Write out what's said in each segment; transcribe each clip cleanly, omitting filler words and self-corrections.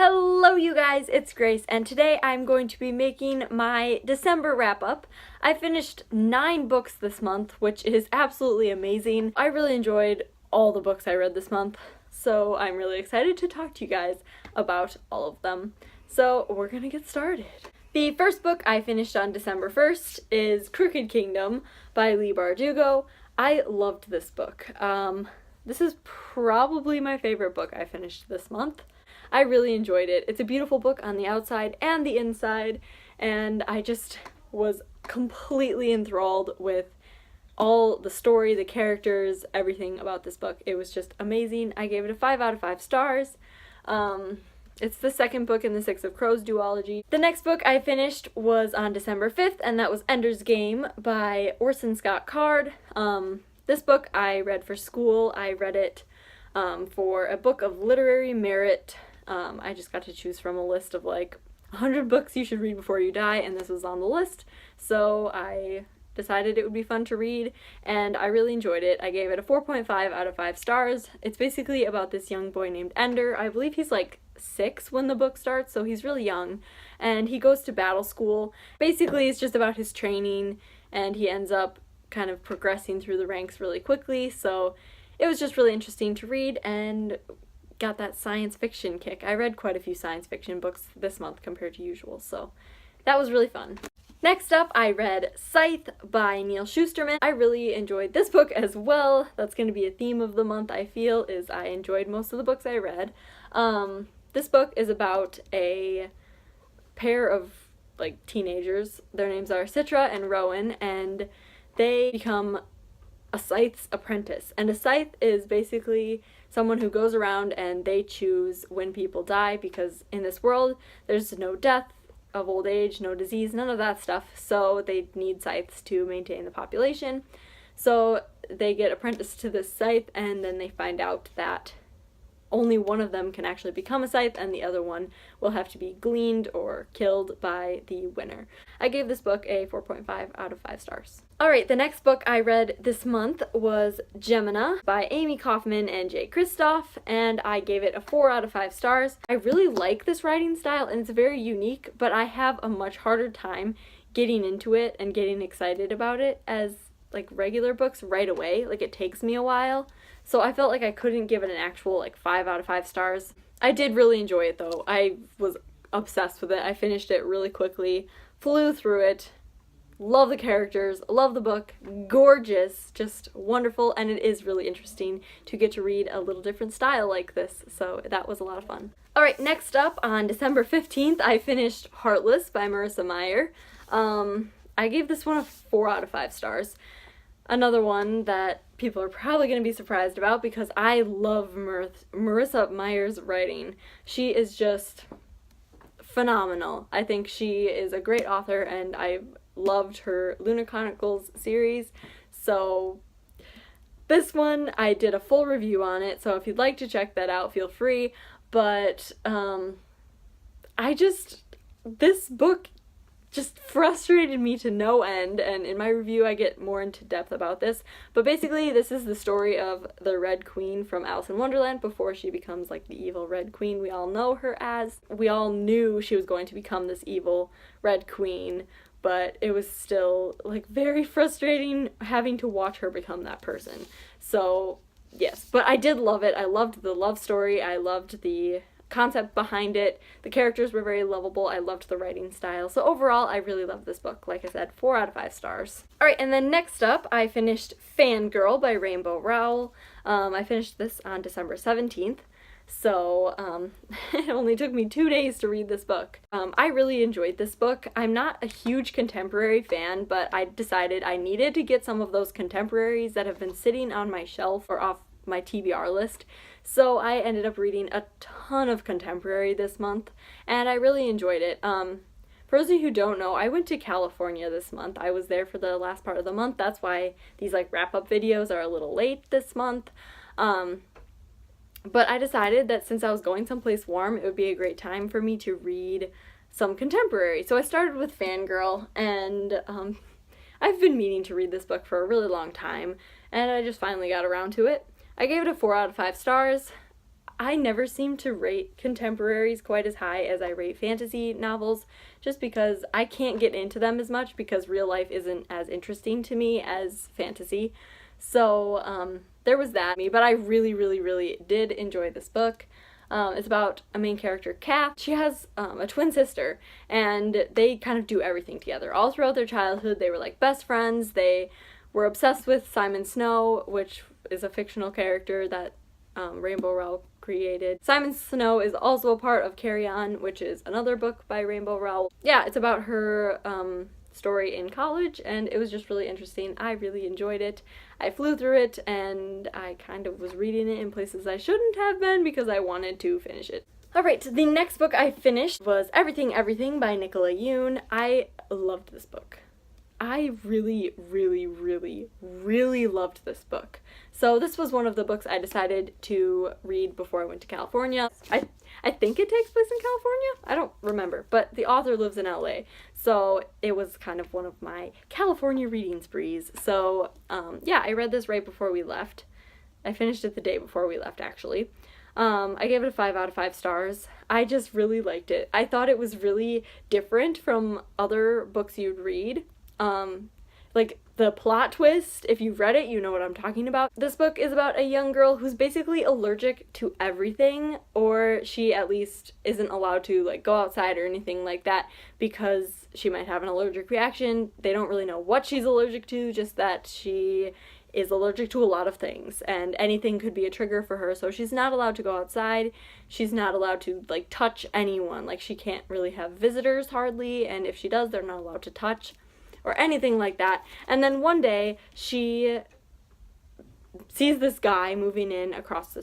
Hello you guys, it's Grace, and today I'm going to be making my December wrap-up. I finished 9 books this month, which is absolutely amazing. I really enjoyed all the books I read this month, so I'm really excited to talk to you guys about all of them. So we're gonna get started. The first book I finished on December 1st is Crooked Kingdom by Leigh Bardugo. I loved this book. This is probably my favorite book I finished this month. I really enjoyed it. It's a beautiful book on the outside and the inside, and I just was completely enthralled with all the story, the characters, everything about this book. It was just amazing. I gave it a 5 out of 5 stars. It's the second book in the Six of Crows duology. The next book I finished was on December 5th, and that was Ender's Game by Orson Scott Card. This book I read for school. I read it for a book of literary merit. I just got to choose from a list of like 100 books you should read before you die, and this was on the list, so I decided it would be fun to read, and I really enjoyed it. I gave it a 4.5 out of 5 stars. It's basically about this young boy named Ender. I believe he's like 6 when the book starts, so he's really young, and he goes to battle school. Basically, it's just about his training, and he ends up kind of progressing through the ranks really quickly, so it was just really interesting to read and got that science fiction kick. I read quite a few science fiction books this month compared to usual, so that was really fun. Next up, I read Scythe by Neal Shusterman. I really enjoyed this book as well. That's going to be a theme of the month, I feel, is I enjoyed most of the books I read. This book is about a pair of like teenagers. Their names are Citra and Rowan, and they become a scythe's apprentice. And a scythe is basically someone who goes around and they choose when people die, because in this world there's no death of old age, no disease, none of that stuff, so they need scythes to maintain the population. So they get apprenticed to this scythe, and then they find out that only one of them can actually become a scythe, and the other one will have to be gleaned or killed by the winner. I gave this book a 4.5 out of 5 stars. Alright, the next book I read this month was Gemina by Amy Kaufman and Jay Kristoff, and I gave it a 4 out of 5 stars. I really like this writing style, and it's very unique, but I have a much harder time getting into it and getting excited about it as like regular books right away. Like, it takes me a while. So I felt like I couldn't give it an actual like 5 out of 5 stars. I did really enjoy it though. I was obsessed with it. I finished it really quickly, flew through it, love the characters, love the book, gorgeous, just wonderful, and it is really interesting to get to read a little different style like this, so that was a lot of fun. Alright, next up on December 15th, I finished Heartless by Marissa Meyer. I gave this one a 4 out of 5 stars. Another one that people are probably going to be surprised about, because I love Marissa Meyer's writing. She is just phenomenal. I think she is a great author, and I loved her Lunar Chronicles series. So this one, I did a full review on it, so if you'd like to check that out, feel free. But this book just frustrated me to no end, and in my review I get more into depth about this. But basically, this is the story of the Red Queen from Alice in Wonderland before she becomes like the evil Red Queen we all know her as. We all knew she was going to become this evil Red Queen, but it was still like very frustrating having to watch her become that person. So yes, but I did love it. I loved the love story. I loved the concept behind it. The characters were very lovable. I loved the writing style. So overall, I really loved this book. Like I said, 4 out of 5 stars. Alright, and then next up, I finished Fangirl by Rainbow Rowell. I finished this on December 17th. So, it only took me 2 days to read this book. I really enjoyed this book. I'm not a huge contemporary fan, but I decided I needed to get some of those contemporaries that have been sitting on my shelf or off my TBR list. So I ended up reading a ton of contemporary this month, and I really enjoyed it. For those of you who don't know, I went to California this month. I was there for the last part of the month. That's why these like wrap-up videos are a little late this month. But I decided that since I was going someplace warm, it would be a great time for me to read some contemporary. So I started with Fangirl, and I've been meaning to read this book for a really long time, and I just finally got around to it. I gave it a 4 out of 5 stars. I never seem to rate contemporaries quite as high as I rate fantasy novels, just because I can't get into them as much because real life isn't as interesting to me as fantasy. So there was that, but I really, really, really did enjoy this book. It's about a main character, Kath. She has a twin sister, and they kind of do everything together. All throughout their childhood, they were like best friends. They were obsessed with Simon Snow, which is a fictional character that Rainbow Rowell created. Simon Snow is also a part of Carry On, which is another book by Rainbow Rowell. Yeah, it's about her story in college, and it was just really interesting. I really enjoyed it. I flew through it, and I kind of was reading it in places I shouldn't have been because I wanted to finish it. Alright, the next book I finished was Everything Everything by Nicola Yoon. I loved this book. I really, really, really, really loved this book. So this was one of the books I decided to read before I went to California. I think it takes place in California? I don't remember, but the author lives in LA, so it was kind of one of my California reading sprees. So yeah, I read this right before we left. I finished it the day before we left, actually. I gave it a 5 out of 5 stars. I just really liked it. I thought it was really different from other books you'd read. Like the plot twist, if you've read it, you know what I'm talking about. This book is about a young girl who's basically allergic to everything, or she at least isn't allowed to like go outside or anything like that because she might have an allergic reaction. They don't really know what she's allergic to, just that she is allergic to a lot of things, and anything could be a trigger for her, so she's not allowed to go outside. She's not allowed to like touch anyone. Like she can't really have visitors hardly, and if she does, they're not allowed to touch or anything like that. And then one day she sees this guy moving in across the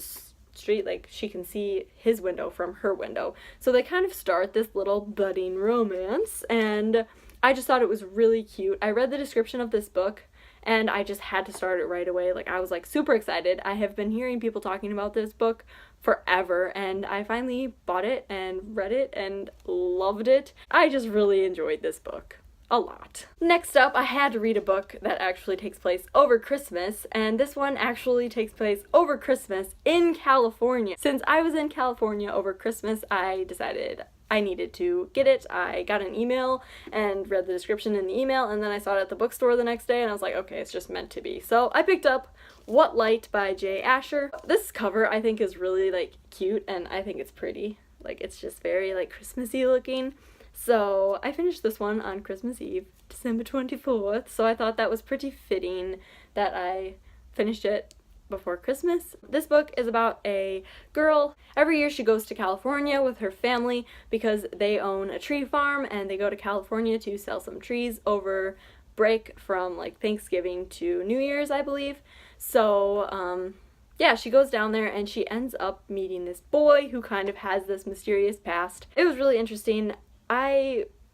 street, like she can see his window from her window. So they kind of start this little budding romance, and I just thought it was really cute. I read the description of this book and I just had to start it right away. Like I was like super excited. I have been hearing people talking about this book forever, and I finally bought it and read it and loved it. I just really enjoyed this book a lot. Next up, I had to read a book that actually takes place over Christmas, and this one actually takes place over Christmas in California. Since I was in California over Christmas, I decided I needed to get it. I got an email and read the description in the email, and then I saw it at the bookstore the next day, and I was like, okay, it's just meant to be. So I picked up What Light by J. Asher. This cover I think is really like cute, and I think it's pretty. Like it's just very like Christmassy looking. So I finished this one on Christmas Eve, December 24th, so I thought that was pretty fitting that I finished it before Christmas. This book is about a girl. Every year she goes to California with her family because they own a tree farm, and they go to California to sell some trees over break from like Thanksgiving to New Year's, I believe. So yeah, she goes down there and she ends up meeting this boy who kind of has this mysterious past. It was really interesting.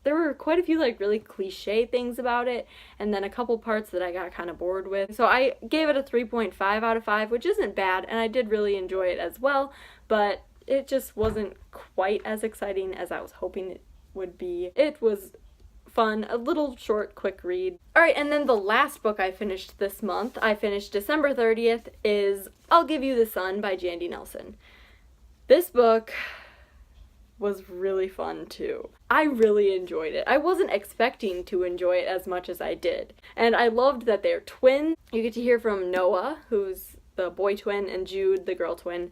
There were quite a few like really cliche things about it, and then a couple parts that I got kind of bored with. So I gave it a 3.5 out of 5, which isn't bad, and I did really enjoy it as well, but it just wasn't quite as exciting as I was hoping it would be. It was fun, a little short, quick read. Alright, and then the last book I finished this month, I finished December 30th, is I'll Give You the Sun by Jandy Nelson. This book was really fun too. I really enjoyed it. I wasn't expecting to enjoy it as much as I did. And I loved that they're twins. You get to hear from Noah, who's the boy twin, and Jude, the girl twin.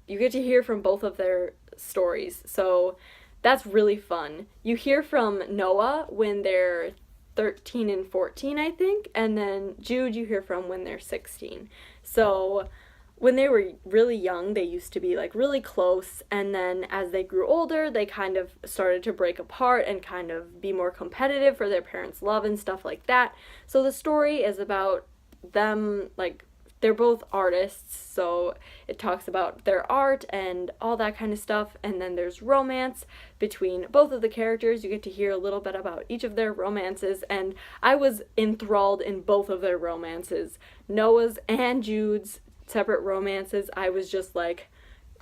You get to hear from both of their stories. So that's really fun. You hear from Noah when they're 13 and 14, I think, and then Jude you hear from when they're 16. So when they were really young, they used to be like really close, and then as they grew older, they kind of started to break apart and kind of be more competitive for their parents' love and stuff like that. So the story is about them, like, they're both artists, so it talks about their art and all that kind of stuff, and then there's romance between both of the characters. You get to hear a little bit about each of their romances, and I was enthralled in both of their romances. Noah's and Jude's separate romances, I was just like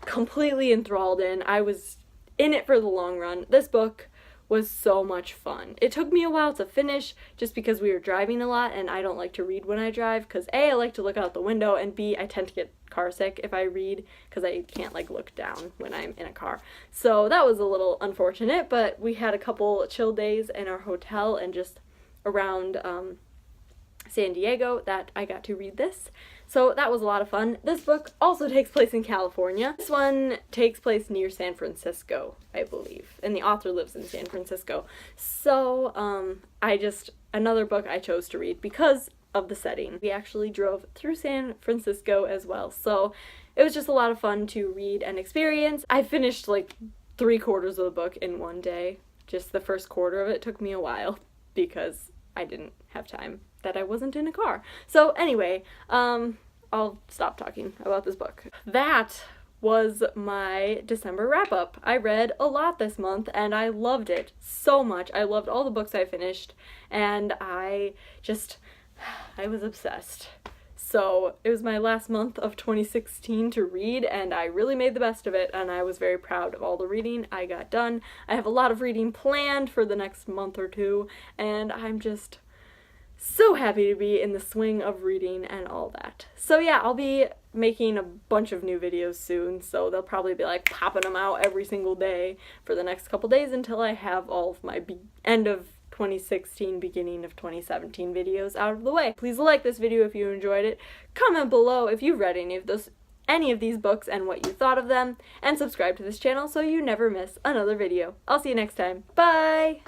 completely enthralled in. I was in it for the long run. This book was so much fun. It took me a while to finish just because we were driving a lot and I don't like to read when I drive because A, I like to look out the window, and B, I tend to get car sick if I read because I can't like look down when I'm in a car. So that was a little unfortunate, but we had a couple chill days in our hotel and just around San Diego that I got to read this. So that was a lot of fun. This book also takes place in California. This one takes place near San Francisco, I believe, and the author lives in San Francisco. So another book I chose to read because of the setting. We actually drove through San Francisco as well, so it was just a lot of fun to read and experience. I finished like 3/4 of the book in one day. Just the first quarter of it took me a while because I didn't have time, that I wasn't in a car. So anyway, I'll stop talking about this book. That was my December wrap-up. I read a lot this month and I loved it so much. I loved all the books I finished and I was obsessed. So it was my last month of 2016 to read and I really made the best of it and I was very proud of all the reading I got done. I have a lot of reading planned for the next month or two and I'm just so happy to be in the swing of reading and all that. So yeah, I'll be making a bunch of new videos soon, so they'll probably be like popping them out every single day for the next couple days until I have all of my end of 2016, beginning of 2017 videos out of the way. Please like this video if you enjoyed it, comment below if you've read any of these books and what you thought of them, and subscribe to this channel so you never miss another video. I'll see you next time. Bye!